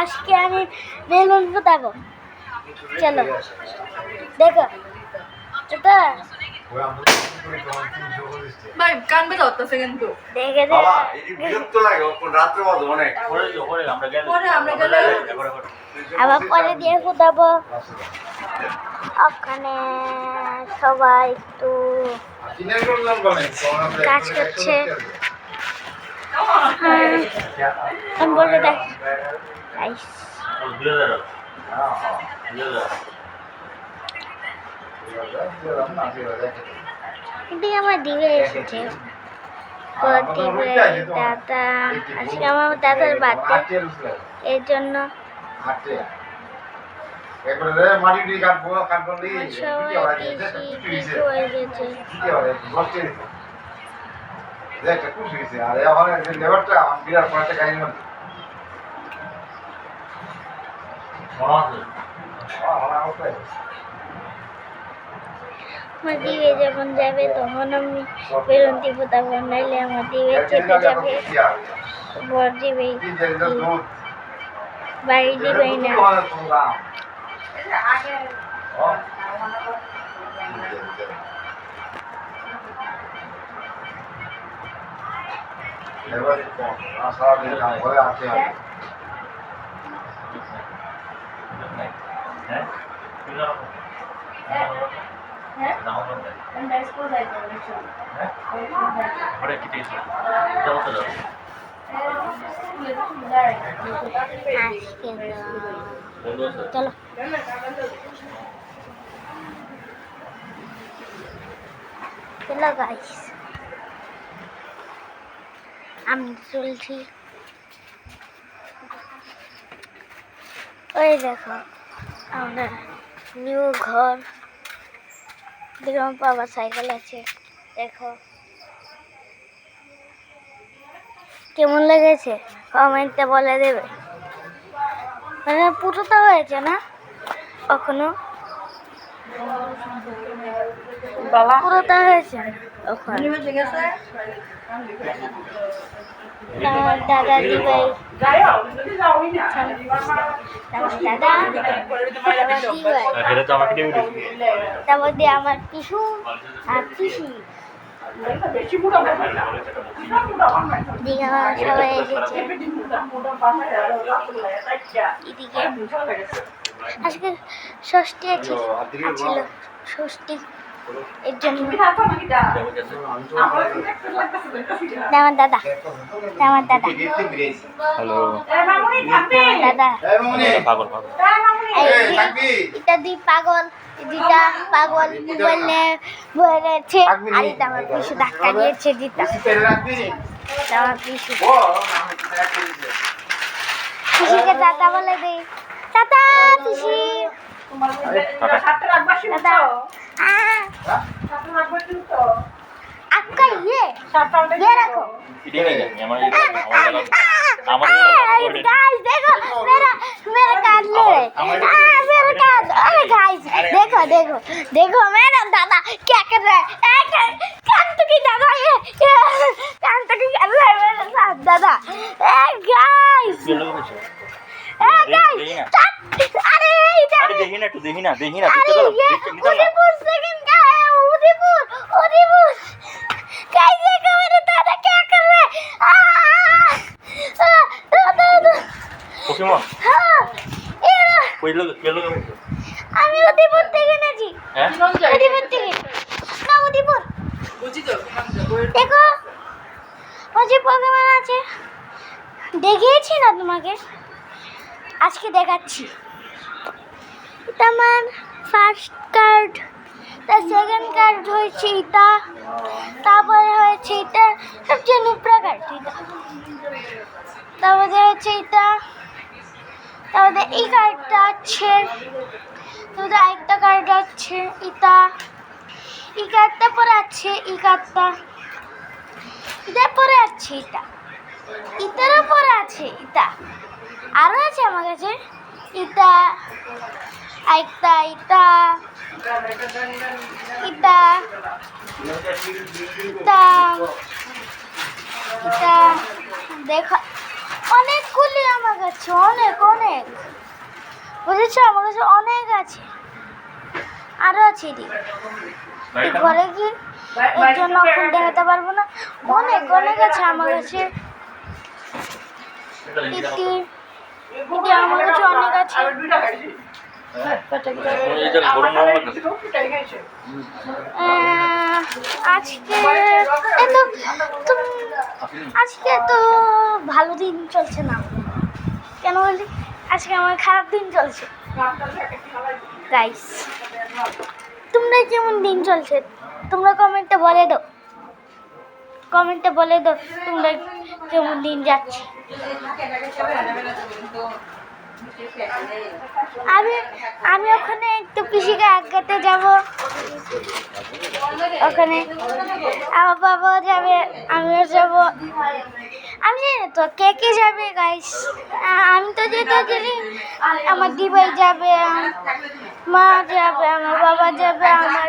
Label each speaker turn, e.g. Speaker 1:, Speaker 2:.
Speaker 1: আজকে আমি বেলুন ফুটাবো। চলো দেখো এটা
Speaker 2: ভাই কানবে ধরতেছে কিন্তু
Speaker 1: দেখে
Speaker 3: বাবা এই বিরক্ত লাগে রাত্রে বাজে অনেক পরে আমরা গেলে
Speaker 1: আবার পরে দিয়ে ফুটাবো। ওখানে সবাই একটু কাজ করছে। আমি বলে দেখ এদিকে আমার দিবে এসেছে। দাদা আজকে আমার দাদার বার্থডে, এর জন্য আমার দিবে যখন যাবে তখন আমি বেলুনটি ফোটাবো, নাইলে আমার দিবে চেপে যাবে। বর দিবেই, বাড়ি দিবেই না। চলো চলো গাইস, আমি চলছি। ওই দেখো আমরা নিউ ঘর, দেখো আমার বাবার সাইকেল আছে। দেখো কেমন লেগেছে কমেন্টে বলে দেবে। মানে পুরোটা হয়েছে না এখনো, পুরোটা হয়েছে ওখানে। আমার দাদা দিবে, তারপর দিয়ে আমার পিসু আর পিসি সবাই এসেছে। এদিকে আজকে ষষ্ঠী ছিল ষষ্ঠী, এর জন্য আমার দাদা
Speaker 3: হ্যালো
Speaker 1: দাদা এটা দুই পাগল, দিদা পাগল বললে বলেছে, আর এটা আমার পিসু ধাক্কা দিয়েছে। দিদা আমার পিসু, পিসিকে দাদা বলে দিই, দাদা পিসি দাদা आपका ये रखो। गाइस देखो मेरा कान ले मेरा कान। अरे गाइस देखो देखो देखो मेरा दादा क्या कर रहा है। कान तो की दादा ये कान तो की कर रहा है मेरे साथ दादा। गाइस अरे
Speaker 3: देखी ना
Speaker 1: उदयपुर सेकंड का है। उदयपुर गाइस देखो मेरे दादा क्या कर रहे हैं।
Speaker 3: पोकेमन
Speaker 1: हाँ
Speaker 3: कोई लोग
Speaker 1: আমি উদয়পুর থেকে এনেছি। উদয়পুর থেকে না উদয়পুর দেখো ওই যে পোকেমন আছে, দেখিয়েছি না তোমাকে, আজকে দেখাচ্ছি। এটা আমার ফার্স্ট কার্ড, তার সেকেন্ড কার্ড হয়েছে এটা, তারপরে হয়েছে এটা সবচেয়ে নুপ্রা কার্ড এটা, তারপরে হচ্ছে এটা, তারপরে এই কার্ডটা আছে, তারপরে আরেকটা কার্ড আছে এটা, এই কার্ডটা পরে আছে, এই কার্ডটা এটার পরে আছে, এটা এটারও পরে আছে, এটা আরও আছে আমার কাছে, এটা আরেকটা, এটা এটা এটা এটা দেখো অনেকগুলি আমার কাছে, অনেক অনেক, বুঝেছো? আমার কাছে অনেক আছে, আরো আছে এটি ঘরে কি এর জন্য এখন দেখাতে পারবো না। অনেক অনেক আছে আমার কাছে, এটি এটি আমার কাছে অনেক আছে। আজকে আজকে তো ভালো দিন চলছে না, কেন বলি? আজকে আমার খারাপ দিন চলছে। গাইস, তোমরা কেমন দিন চলছে তোমরা কমেন্টে বলে দাও, কমেন্টে বলে দাও তোমরা কেমন দিন যাচ্ছে। আমি ওখানে একটু পিসিকে আগাতে যাব, ওখানে আমার বাবাও যাবে, আমিও যাব। আমি জানি না তো কে কে যাবে গাইস, আমি তো যেটা জানি আমার দিভাই যাবে, মা যাবে, আমার বাবা যাবে, আমার